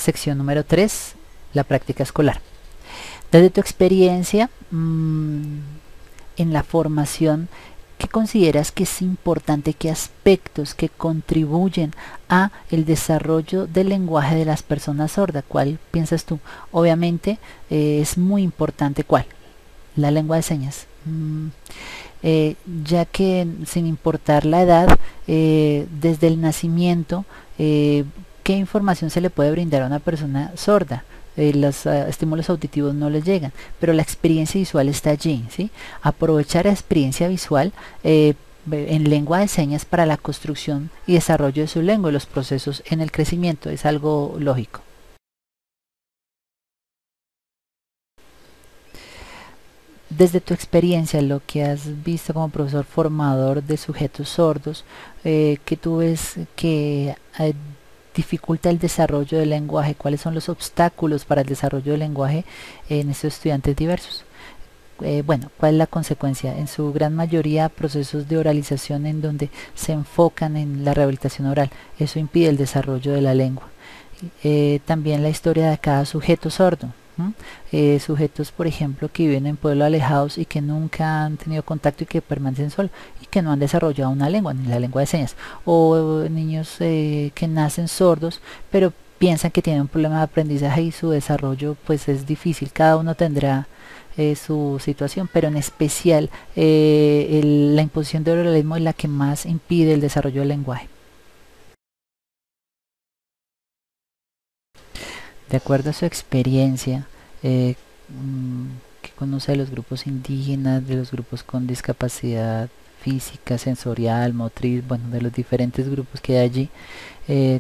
sección número 3, la práctica escolar. Desde tu experiencia en la formación, ¿qué consideras que es importante? ¿Qué aspectos que contribuyen a el desarrollo del lenguaje de las personas sordas? ¿Cuál piensas tú? Obviamente es muy importante. ¿Cuál? La lengua de señas. Ya que sin importar la edad, desde el nacimiento, ¿qué información se le puede brindar a una persona sorda? Los estímulos auditivos no les llegan, pero la experiencia visual está allí, ¿sí? Aprovechar la experiencia visual en lengua de señas para la construcción y desarrollo de su lengua y los procesos en el crecimiento es algo lógico. Desde tu experiencia, lo que has visto como profesor formador de sujetos sordos, ¿qué tú ves que dificulta el desarrollo del lenguaje? ¿Cuáles son los obstáculos para el desarrollo del lenguaje en estos estudiantes diversos? Bueno, ¿cuál es la consecuencia? En su gran mayoría procesos de oralización en donde se enfocan en la rehabilitación oral. Eso impide el desarrollo de la lengua. También la historia de cada sujeto sordo. Sujetos, por ejemplo, que viven en pueblos alejados y que nunca han tenido contacto y que permanecen solos y que no han desarrollado una lengua, ni la lengua de señas, o niños que nacen sordos pero piensan que tienen un problema de aprendizaje y su desarrollo pues es difícil. Cada uno tendrá su situación, pero en especial la imposición del oralismo es la que más impide el desarrollo del lenguaje. De acuerdo a su experiencia, eh, que conoce de los grupos indígenas, de los grupos con discapacidad física, sensorial, motriz, bueno, de los diferentes grupos que hay allí,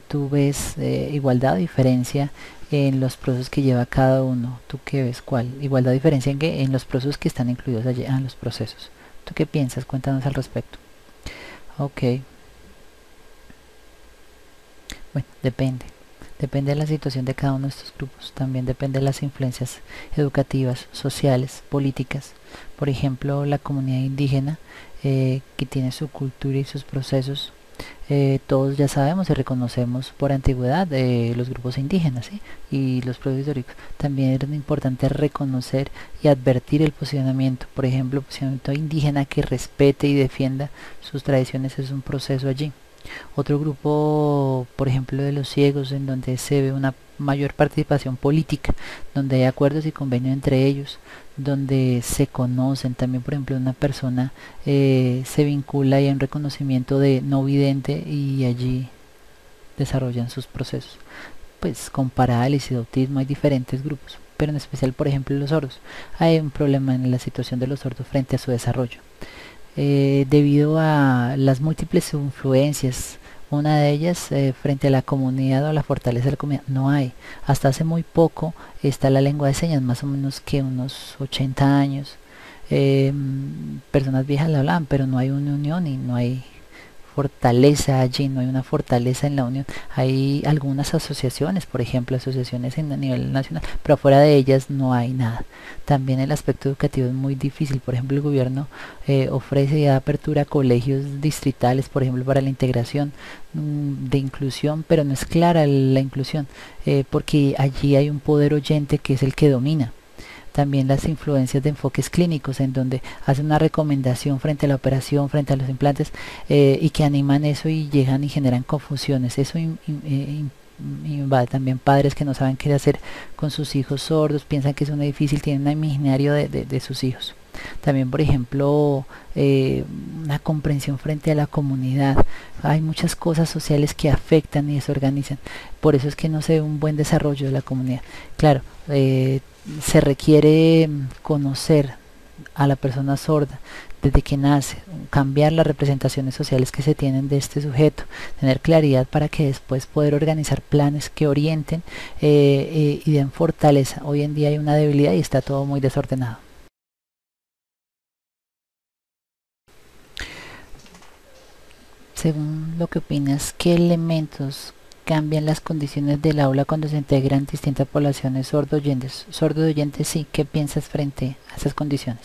tú ves igualdad o diferencia en los procesos que lleva cada uno. ¿Tú qué ves? ¿Cuál? Igualdad o diferencia en que en los procesos que están incluidos allí, en los procesos. ¿Tú qué piensas? Cuéntanos al respecto. Ok, bueno, depende. Depende de la situación de cada uno de estos grupos, también depende de las influencias educativas, sociales, políticas. Por ejemplo, la comunidad indígena que tiene su cultura y sus procesos, todos ya sabemos y reconocemos por antigüedad los grupos indígenas, ¿sí? Y los pueblos históricos. También es importante reconocer y advertir el posicionamiento, por ejemplo, el posicionamiento indígena que respete y defienda sus tradiciones es un proceso allí. Otro grupo, por ejemplo, de los ciegos, en donde se ve una mayor participación política, donde hay acuerdos y convenios entre ellos, donde se conocen. También, por ejemplo, una persona se vincula y hay un reconocimiento de no vidente y allí desarrollan sus procesos. Pues con parálisis, autismo, hay diferentes grupos, pero en especial, por ejemplo, los sordos. Hay un problema en la situación de los sordos frente a su desarrollo. Debido a las múltiples influencias, una de ellas frente a la comunidad o a la fortaleza de la comunidad no hay. Hasta hace muy poco está la lengua de señas, más o menos que unos 80 años. Personas viejas la hablan, pero no hay una unión y no hay fortaleza allí, no hay una fortaleza en la unión. Hay algunas asociaciones, por ejemplo, asociaciones a nivel nacional, pero fuera de ellas no hay nada. También el aspecto educativo es muy difícil. Por ejemplo, el gobierno ofrece y da apertura a colegios distritales, por ejemplo, para la integración de inclusión, pero no es clara la inclusión, porque allí hay un poder oyente que es el que domina. También las influencias de enfoques clínicos en donde hacen una recomendación frente a la operación, frente a los implantes y que animan eso y llegan y generan confusiones. Eso invade también padres que no saben qué hacer con sus hijos sordos, piensan que es una difícil, tienen un imaginario de sus hijos. También, por ejemplo, una comprensión frente a la comunidad. Hay muchas cosas sociales que afectan y desorganizan. Por eso es que no se ve un buen desarrollo de la comunidad. Claro, se requiere conocer a la persona sorda desde que nace, cambiar las representaciones sociales que se tienen de este sujeto, tener claridad para que después poder organizar planes que orienten y den fortaleza. Hoy en día hay una debilidad y está todo muy desordenado. Según lo que opinas, ¿qué elementos cambian las condiciones del aula cuando se integran distintas poblaciones sordo oyentes? Sordo oyentes sí, ¿qué piensas frente a esas condiciones?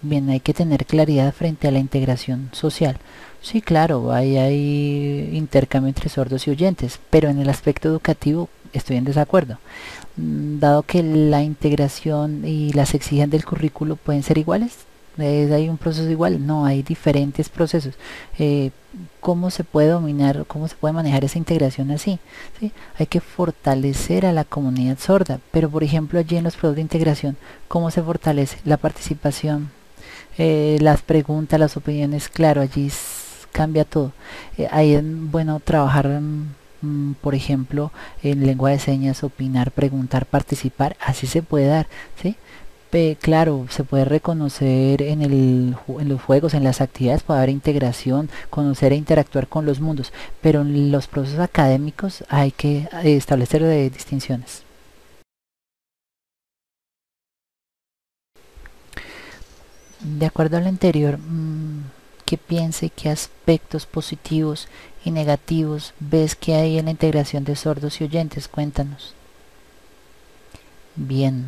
Bien, hay que tener claridad frente a la integración social. Sí, claro, hay intercambio entre sordos y oyentes, pero en el aspecto educativo estoy en desacuerdo. Dado que la integración y las exigencias del currículo pueden ser iguales, hay un proceso igual, no, hay diferentes procesos. Eh, ¿Cómo se puede dominar, cómo se puede manejar esa integración así? ¿Sí? Hay que fortalecer a la comunidad sorda, pero por ejemplo allí en los procesos de integración, ¿cómo se fortalece la participación? Las preguntas, las opiniones, claro, allí cambia todo. Ahí es bueno trabajar, por ejemplo, en lengua de señas, opinar, preguntar, participar, así se puede dar, ¿sí? Claro, se puede reconocer en los juegos, en las actividades, puede haber integración, conocer e interactuar con los mundos, pero en los procesos académicos hay que establecer distinciones. De acuerdo a lo anterior, ¿qué piense, qué aspectos positivos y negativos ves que hay en la integración de sordos y oyentes? Cuéntanos. Bien,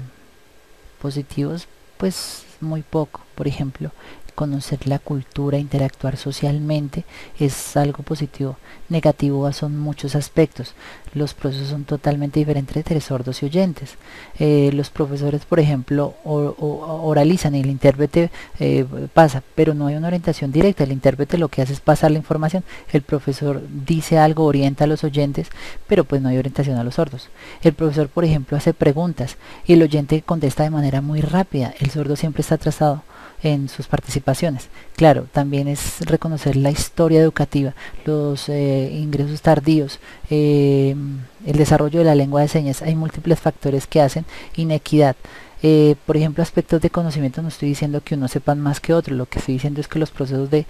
positivos, pues muy poco. Por ejemplo, conocer la cultura, interactuar socialmente es algo positivo. Negativo son muchos aspectos. Los procesos son totalmente diferentes entre sordos y oyentes. Los profesores, por ejemplo, oralizan y el intérprete pasa, pero no hay una orientación directa. El intérprete lo que hace es pasar la información. El profesor dice algo, orienta a los oyentes, pero pues no hay orientación a los sordos. El profesor, por ejemplo, hace preguntas y el oyente contesta de manera muy rápida. El sordo siempre está atrasado en sus participaciones. Claro, también es reconocer la historia educativa, los ingresos tardíos, el desarrollo de la lengua de señas. Hay múltiples factores que hacen inequidad. Por ejemplo, aspectos de conocimiento, no estoy diciendo que uno sepa más que otro, lo que estoy diciendo es que los procesos de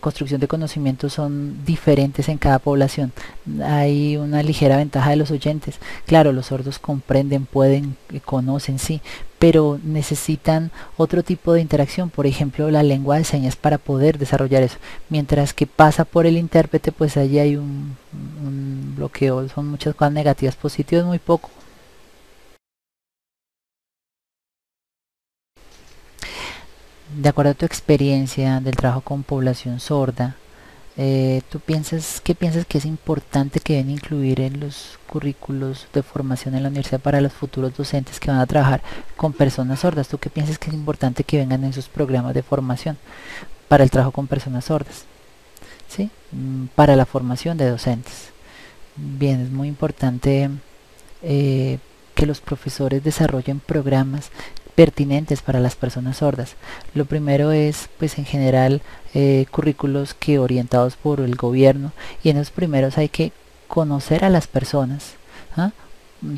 construcción de conocimiento son diferentes en cada población. Hay una ligera ventaja de los oyentes. Claro, los sordos comprenden, pueden, conocen, sí, pero necesitan otro tipo de interacción, por ejemplo la lengua de señas para poder desarrollar eso, mientras que pasa por el intérprete, pues allí hay un bloqueo, son muchas cosas negativas, positivas muy poco. De acuerdo a tu experiencia del trabajo con población sorda, ¿qué piensas que es importante que deben incluir en los currículos de formación en la universidad para los futuros docentes que van a trabajar con personas sordas? ¿Tú qué piensas que es importante que vengan en esos programas de formación para el trabajo con personas sordas? ¿Sí? Para la formación de docentes. Bien, es muy importante que los profesores desarrollen programas pertinentes para las personas sordas. Lo primero es, pues en general, currículos que orientados por el gobierno, y en los primeros hay que conocer a las personas, ¿ah?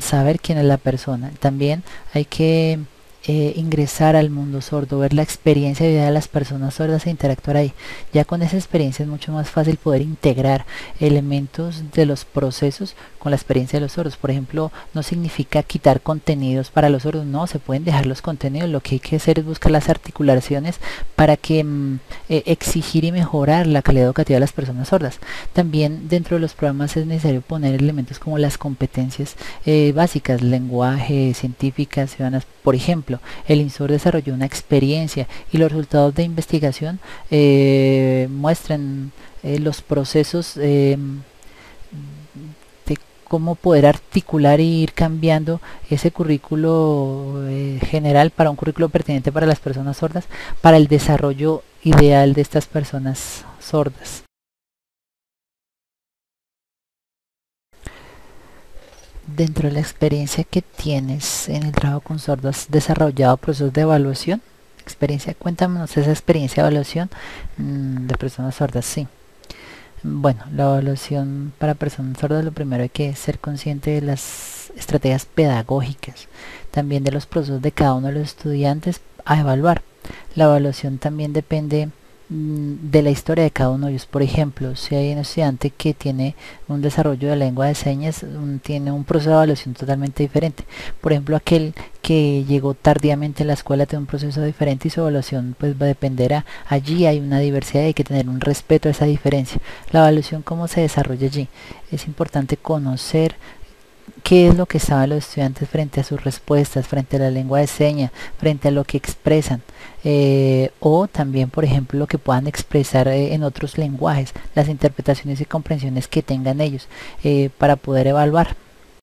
Saber quién es la persona. También hay que ingresar al mundo sordo, ver la experiencia de vida de las personas sordas e interactuar ahí. Ya con esa experiencia es mucho más fácil poder integrar elementos de los procesos con la experiencia de los sordos. Por ejemplo, no significa quitar contenidos para los sordos, no, se pueden dejar los contenidos. Lo que hay que hacer es buscar las articulaciones para que exigir y mejorar la calidad educativa de las personas sordas. También dentro de los programas es necesario poner elementos como las competencias básicas, lenguaje, científicas, ciudadanas. Por ejemplo, el INSOR desarrolló una experiencia y los resultados de investigación muestran los procesos de cómo poder articular e ir cambiando ese currículo general para un currículo pertinente para las personas sordas, para el desarrollo ideal de estas personas sordas. Dentro de la experiencia que tienes en el trabajo con sordos, ¿has desarrollado procesos de evaluación? Experiencia, cuéntanos esa experiencia de evaluación de personas sordas, sí. Bueno, la evaluación para personas sordas, lo primero hay que ser consciente de las estrategias pedagógicas, también de los procesos de cada uno de los estudiantes a evaluar. La evaluación también depende de la historia de cada uno de ellos. Por ejemplo, si hay un estudiante que tiene un desarrollo de lengua de señas, tiene un proceso de evaluación totalmente diferente. Por ejemplo, aquel que llegó tardíamente a la escuela tiene un proceso diferente y su evaluación pues va a depender allí hay una diversidad y hay que tener un respeto a esa diferencia. La evaluación, cómo se desarrolla allí, es importante conocer qué es lo que saben los estudiantes frente a sus respuestas, frente a la lengua de señas, frente a lo que expresan. o también, por ejemplo, lo que puedan expresar en otros lenguajes, las interpretaciones y comprensiones que tengan ellos, para poder evaluar.